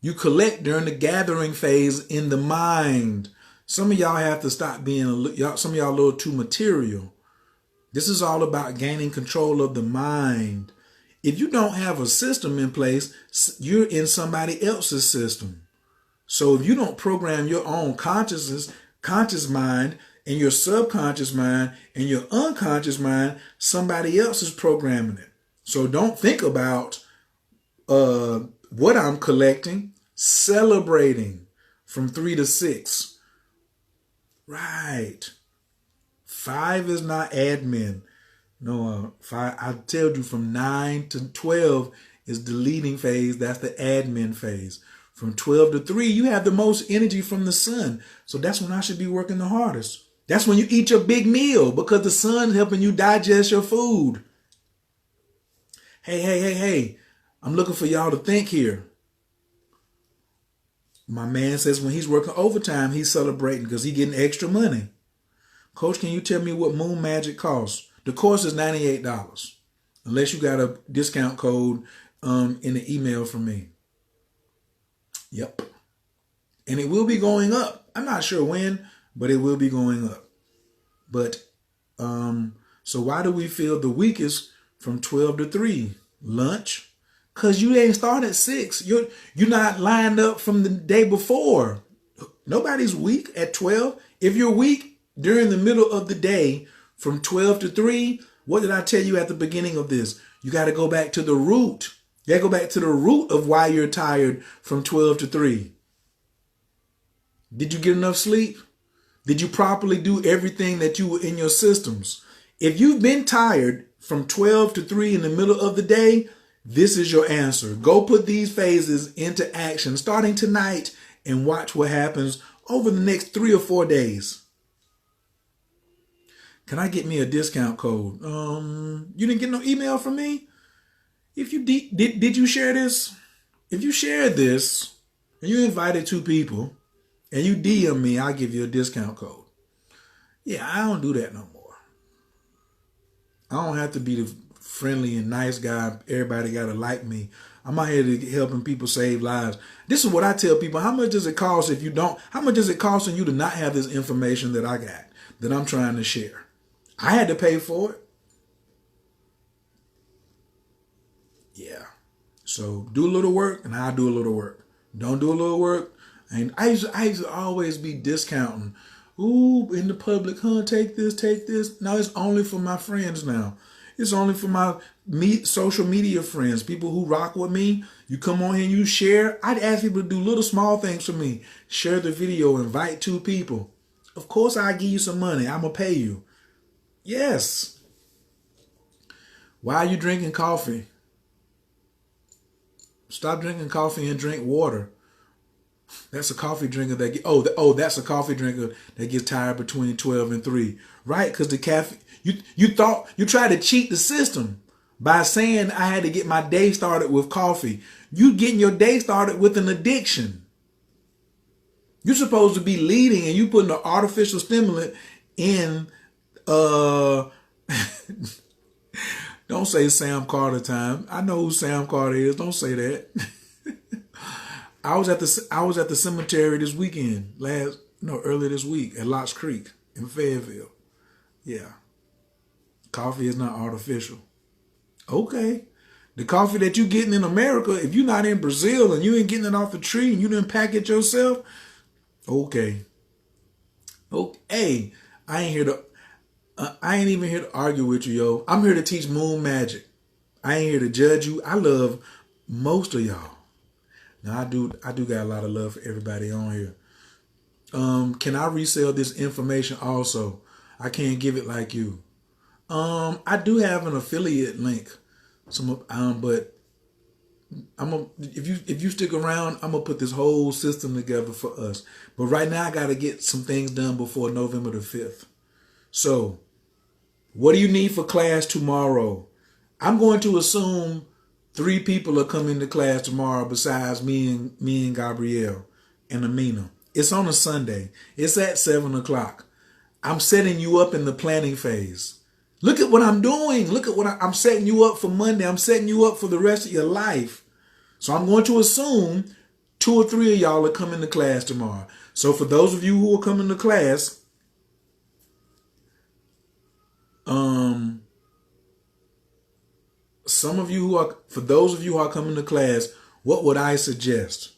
You collect during the gathering phase in the mind. Some of y'all have to stop being, some of y'all a little too material. This is all about gaining control of the mind. If you don't have a system in place, you're in somebody else's system. So if you don't program your own conscious mind, and your subconscious mind and your unconscious mind, somebody else is programming it. So don't think about what I'm collecting, celebrating from 3 to 6. Right. 5 is not admin. No, 5. I told you from 9 to 12 is the leading phase. That's the admin phase. From 12 to 3, you have the most energy from the sun. So that's when I should be working the hardest. That's when you eat your big meal because the sun's helping you digest your food. Hey. I'm looking for y'all to think here. My man says when he's working overtime, he's celebrating because he's getting extra money. Coach, can you tell me what Moon Magic costs? The course is $98. Unless you got a discount code in the email from me. Yep. And it will be going up. I'm not sure when, but it will be going up. But so why do we feel the weakest from 12 to 3? Lunch. Because you ain't started at 6. You're not lined up from the day before. Nobody's weak at 12. If you're weak during the middle of the day from 12 to 3, what did I tell you at the beginning of this? You got to go back to the root. You got to go back to the root of why you're tired from 12 to 3. Did you get enough sleep? Did you properly do everything that you were in your systems? If you've been tired from 12 to 3 in the middle of the day, this is your answer. Go put these phases into action starting tonight and watch what happens over the next 3 or 4 days. Can I get me a discount code? You didn't get no email from me? If you did you share this? If you shared this and you invited 2 people and you DM me, I'll give you a discount code. Yeah, I don't do that no more. I don't have to be the friendly and nice guy. Everybody got to like me. I'm out here to helping people save lives. This is what I tell people. How much does it cost if you don't? How much does it cost you to not have this information that I got, that I'm trying to share? I had to pay for it. Yeah. So do a little work and I'll do a little work. Don't do a little work. And I used to always be discounting. Ooh, in the public, take this, take this. No, it's only for my friends now. It's only for my social media friends, people who rock with me. You come on here and you share. I'd ask people to do little small things for me. Share the video, invite 2 people. Of course, I'll give you some money. I'm going to pay you. Yes. Why are you drinking coffee? Stop drinking coffee and drink water. That's a coffee drinker that that's a coffee drinker that gets tired between 12 and 3, right? Because the caffeine, you tried to cheat the system by saying I had to get my day started with coffee. You getting your day started with an addiction. You're supposed to be leading, and you putting an artificial stimulant in. Don't say Sam Carter time. I know who Sam Carter is. Don't say that. I was at the cemetery this weekend, earlier this week at Locks Creek in Fayetteville. Yeah. Coffee is not artificial. Okay. The coffee that you getting in America, if you're not in Brazil and you ain't getting it off the tree and you didn't pack it yourself, okay. Okay. I ain't even here to argue with you, yo. I'm here to teach moon magic. I ain't here to judge you. I love most of y'all. Now I do got a lot of love for everybody on here. Can I resell this information also? I can't give it like you. I do have an affiliate link. But if you stick around, I'm gonna put this whole system together for us. But right now I gotta get some things done before November the 5th. So what do you need for class tomorrow? I'm going to assume 3 people are coming to class tomorrow besides me and Gabrielle and Amina. It's on a Sunday. It's at 7 o'clock. I'm setting you up in the planning phase. Look at what I'm doing. Look at what I'm setting you up for Monday. I'm setting you up for the rest of your life. So I'm going to assume 2 or 3 of y'all are coming to class tomorrow. So for those of you who are coming to class, for those of you who are coming to class, what would I suggest?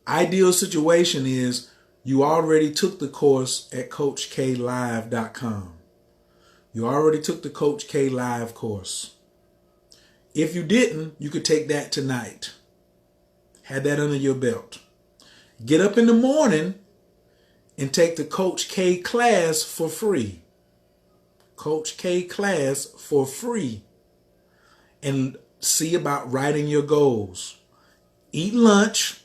Ideal situation is you already took the course at CoachKLive.com. You already took the Coach K Live course. If you didn't, you could take that tonight. Have that under your belt. Get up in the morning and take the Coach K class for free. Coach K class for free. And see about writing your goals. Eat lunch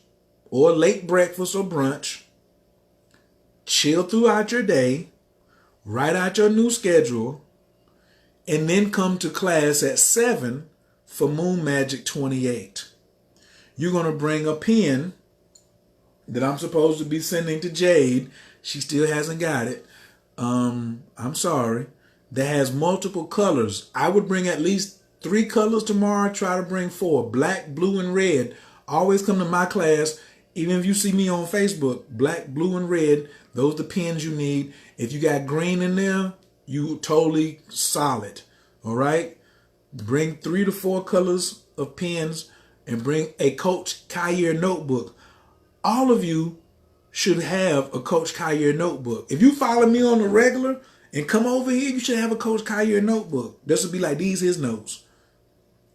or late breakfast or brunch. Chill throughout your day. Write out your new schedule. And then come to class at 7 for Moon Magic 28. You're going to bring a pen that I'm supposed to be sending to Jade. She still hasn't got it. I'm sorry. That has multiple colors. I would bring at least 3 colors tomorrow. Try to bring 4. Black, blue, and red. Always come to my class Even if you see me on Facebook, black, blue, and red, those are the pens you need. If you got green in there, you totally solid. All right? Bring 3 to 4 colors of pens and bring a Coach Khayr notebook. All of you should have a Coach Khayr notebook. If you follow me on the regular and come over here, you should have a Coach Khayr notebook. This would be like these his notes.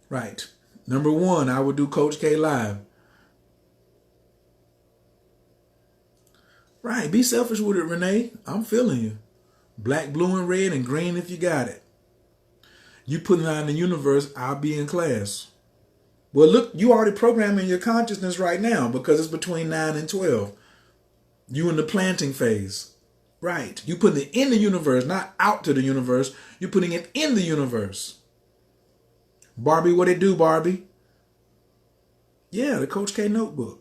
Right. Number 1, I would do Coach K Live. Right. Be selfish with it, Renee. I'm feeling you. Black, blue, and red, and green if you got it. You put it out in the universe, I'll be in class. Well, look, you already programming your consciousness right now because it's between 9 and 12. You in the planting phase. Right. You putting it in the universe, not out to the universe. You're putting it in the universe. Barbie, what it do, Barbie? Yeah, the Coach K notebook.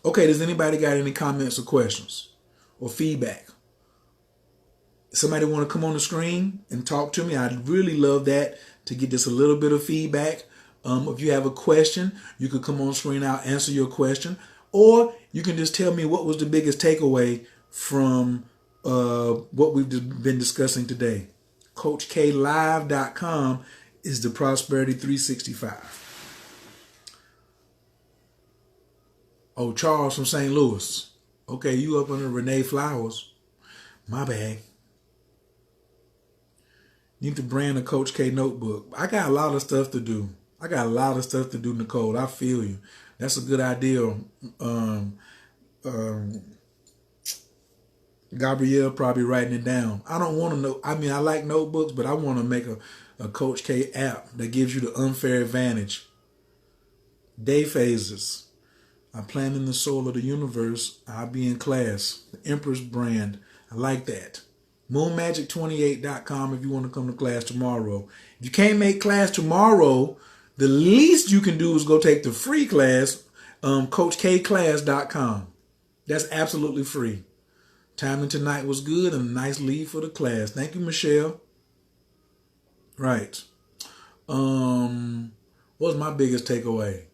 Okay, does anybody got any comments or questions or feedback? Somebody want to come on the screen and talk to me? I'd really love that to get just a little bit of feedback. If you have a question, you could come on screen. I'll answer your question. Or you can just tell me what was the biggest takeaway from what we've been discussing today. CoachKLive.com is the Prosperity 365. Oh, Charles from St. Louis. Okay, you up under Renee Flowers. My bad. Need to brand a Coach K notebook. I got a lot of stuff to do. Nicole. I feel you. That's a good idea. Gabrielle probably writing it down. I don't want to know. I mean, I like notebooks, but I want to make a Coach K app that gives you the unfair advantage. Day phases. I plan in the soul of the universe. I'll be in class. The Empress brand. I like that. moonmagic28.com if you want to come to class tomorrow. If you can't make class tomorrow, the least you can do is go take the free class, CoachKClass.com. That's absolutely free. Timing tonight was good and a nice lead for the class. Thank you, Michelle. Right. What was my biggest takeaway?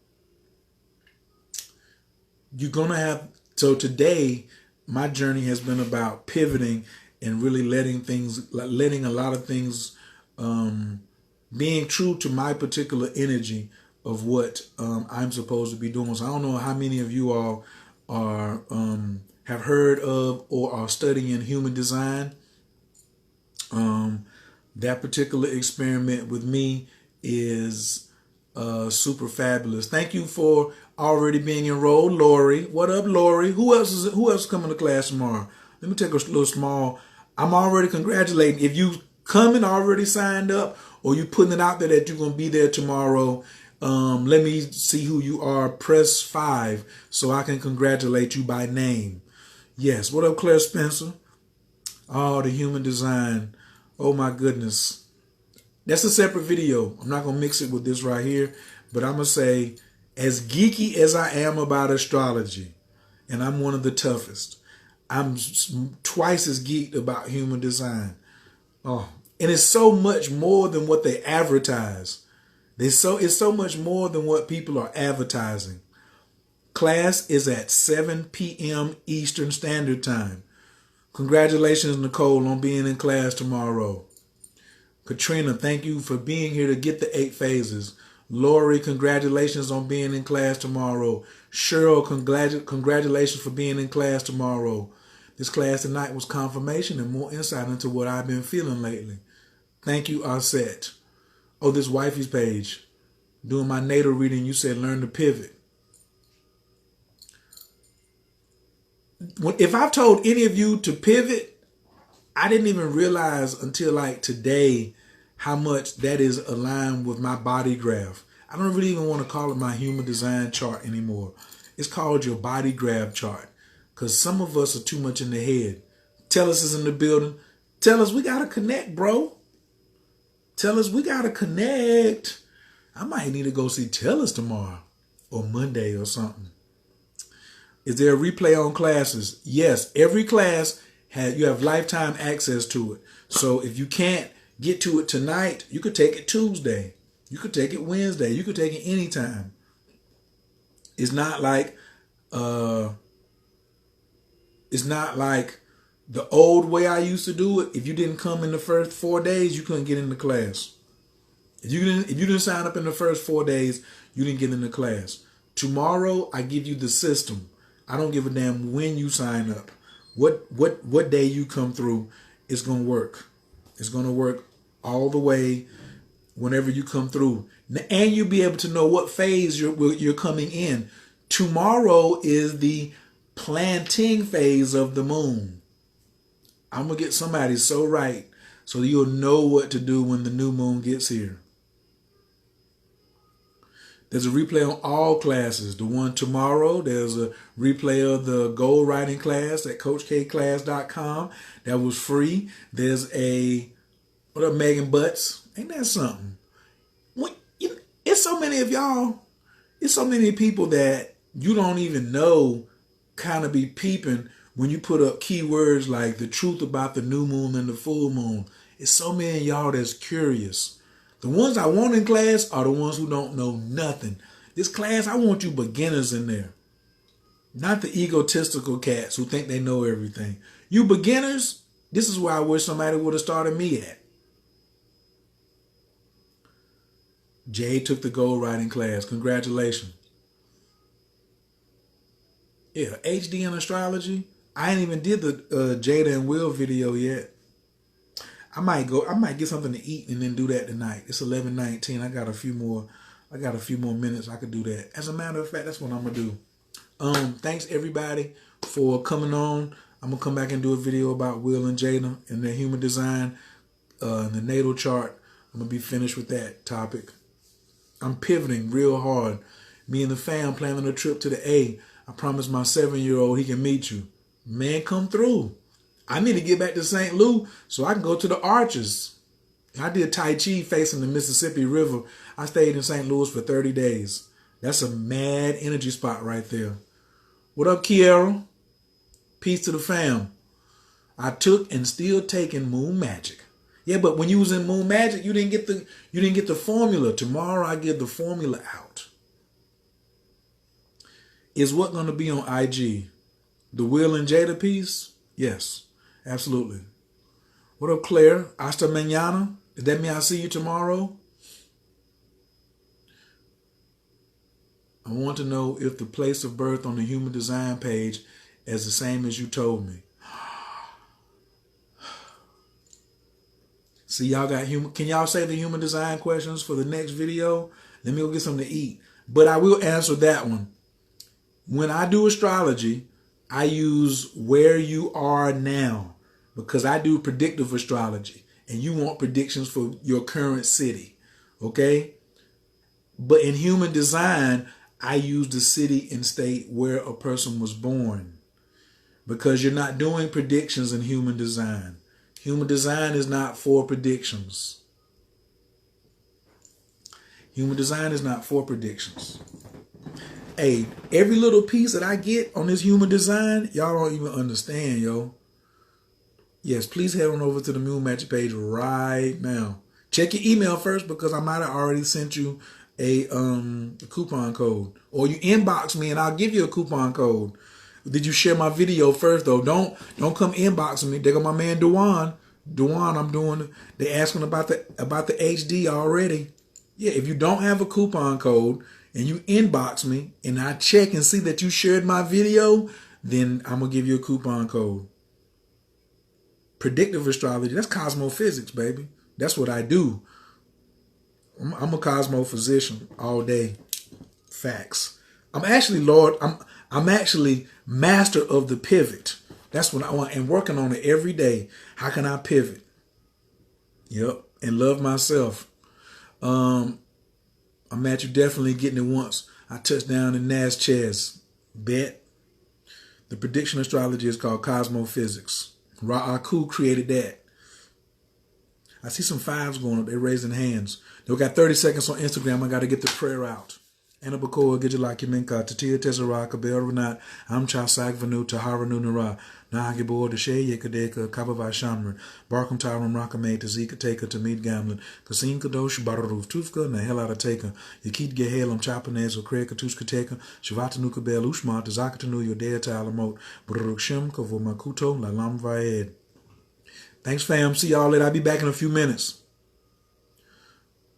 You're going to have, so today, my journey has been about pivoting and really letting a lot of things, being true to my particular energy of what I'm supposed to be doing. So I don't know how many of you all are have heard of or are studying human design. That particular experiment with me is super fabulous. Thank you for already being enrolled, Lori. What up, Lori? Who else is coming to class tomorrow? Let me take a little small. I'm already congratulating. If you coming already signed up or you putting it out there that you're going to be there tomorrow, let me see who you are. Press 5 so I can congratulate you by name. Yes. What up, Claire Spencer? Oh, the human design. Oh, my goodness. That's a separate video. I'm not going to mix it with this right here. But I'm going to say, as geeky as I am about astrology, and I'm one of the toughest, I'm twice as geeked about human design. Oh, and it's so much more than what they advertise. It's so much more than what people are advertising. Class is at 7 p.m. Eastern Standard Time. Congratulations, Nicole, on being in class tomorrow. Katrina, thank you for being here to get the 8 phases. Lori, congratulations on being in class tomorrow. Cheryl, congratulations for being in class tomorrow. This class tonight was confirmation and more insight into what I've been feeling lately. Thank you, Arset. Oh, this wifey's page. Doing my natal reading, you said learn to pivot. If I've told any of you to pivot, I didn't even realize until like today how much that is aligned with my body graph. I don't really even want to call it my human design chart anymore. It's called your body graph chart because some of us are too much in the head. Tellus is in the building. Tellus, we got to connect, bro. Tellus, we got to connect. I might need to go see Tellus tomorrow or Monday or something. Is there a replay on classes? Yes, every class you have lifetime access to it. So if you can't get to it tonight, you could take it Tuesday. You could take it Wednesday. You could take it anytime. It's not like It's not like the old way I used to do it. If you didn't come in the first 4 days, you couldn't get into class. If you didn't sign up in the first 4 days, you didn't get into class. Tomorrow, I give you the system. I don't give a damn when you sign up. What day you come through, it's gonna work. It's gonna work all the way whenever you come through, and you'll be able to know what phase you're coming in. Tomorrow is the planting phase of the moon. I'm gonna get somebody so right so you'll know what to do when the new moon gets here. There's a replay on all classes. The one tomorrow, there's a replay of the goal writing class at CoachKClass.com. That was free. There's what up, Megan Butts? Ain't that something? It's so many of y'all. It's so many people that you don't even know kind of be peeping when you put up keywords like the truth about the new moon and the full moon. It's so many of y'all that's curious. The ones I want in class are the ones who don't know nothing. This class, I want you beginners in there. Not the egotistical cats who think they know everything. You beginners, this is where I wish somebody would have started me at. Jay took the goal writing class. Congratulations. Yeah, HD in astrology. I ain't even did the Jada and Will video yet. I might get something to eat and then do that tonight. It's 11:19. I got a few more minutes. I could do that. As a matter of fact, that's what I'm gonna do. Thanks everybody for coming on. I'm gonna come back and do a video about Will and Jada and their human design, and the natal chart. I'm gonna be finished with that topic. I'm pivoting real hard. Me and the fam planning a trip to the A. I promised my 7-year-old he can meet you. Man, come through. I need to get back to St. Louis so I can go to the Arches. I did Tai Chi facing the Mississippi River. I stayed in St. Louis for 30 days. That's a mad energy spot right there. What up, Kiara? Peace to the fam. I took and still taking Moon Magic. Yeah, but when you was in Moon Magic, you didn't get the formula. Tomorrow I give the formula out. Is what going to be on IG? The Will and Jada piece? Yes. Absolutely. What up, Claire? Hasta mañana. Does that mean I'll see you tomorrow? I want to know if the place of birth on the human design page is the same as you told me. See, y'all got human. Can y'all say the human design questions for the next video? Let me go get something to eat. But I will answer that one. When I do astrology, I use where you are now. Because I do predictive astrology and you want predictions for your current city, okay? But in human design, I use the city and state where a person was born because you're not doing predictions in human design. Human design is not for predictions. Human design is not for predictions. Hey, every little piece that I get on this human design, y'all don't even understand, yo. Yes, please head on over to the Moon Magic page right now. Check your email first because I might have already sent you a coupon code. Or you inbox me and I'll give you a coupon code. Did you share my video first though? Don't come inboxing me. There go my man Dewan. Dewan, they asking about the HD already. Yeah, if you don't have a coupon code and you inbox me and I check and see that you shared my video, then I'm gonna give you a coupon code. Predictive astrology, that's cosmophysics, baby. That's what I do. I'm a cosmophysician all day. Facts. I'm actually master of the pivot. That's what I want and working on it every day. How can I pivot? Yep. And love myself. I'm at you definitely getting it once. I touched down in Nas chairs. Bet. The prediction astrology is called cosmophysics. Ra'aku created that. I see some fives going up. They're raising hands. They got 30 seconds on Instagram. I got to get the prayer out. Anabakoa Gijalaki Minka, Tatia Tezaraka, Belranat, Amcha Sagvanu, Tahara Nunara, Nagibor, the Shea Yakadeka, Kabava Shamran, Barkum Tyram Rakame, Tazika Taker, Tamid Gamlin, Kasim Kadosh, Bararuf Tufka, Nahelata Taker, Yakit Gehalam Chapanez, or Kreka Tuska Taker, Shavatanuka Bel Ushma, Tazakatanu, Yodea Talamot, Baruk Shem, Kavomakuto, Lalam Vaed. Thanks, fam. See y'all later. I'll be back in a few minutes.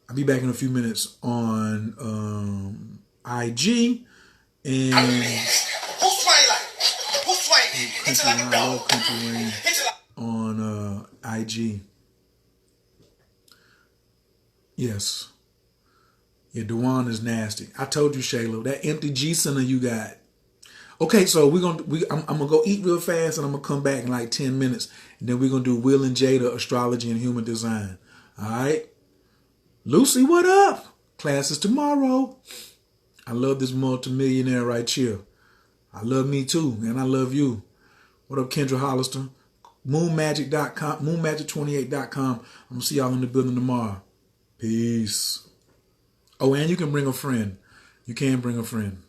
I'll be back in a few minutes on IG and Country Rain on IG. Yes. Yeah, Dewan is nasty. I told you, Shayla, that empty G center you got. Okay, so I'm gonna go eat real fast and I'm gonna come back in like 10 minutes. And then we're gonna do Will and Jada, Astrology and Human Design. Alright? Lucy, what up? Class is tomorrow. I love this multimillionaire right here. I love me too, and I love you. What up, Kendra Hollister? Moonmagic.com, moonmagic28.com. I'm going to see y'all in the building tomorrow. Peace. Oh, and you can bring a friend. You can bring a friend.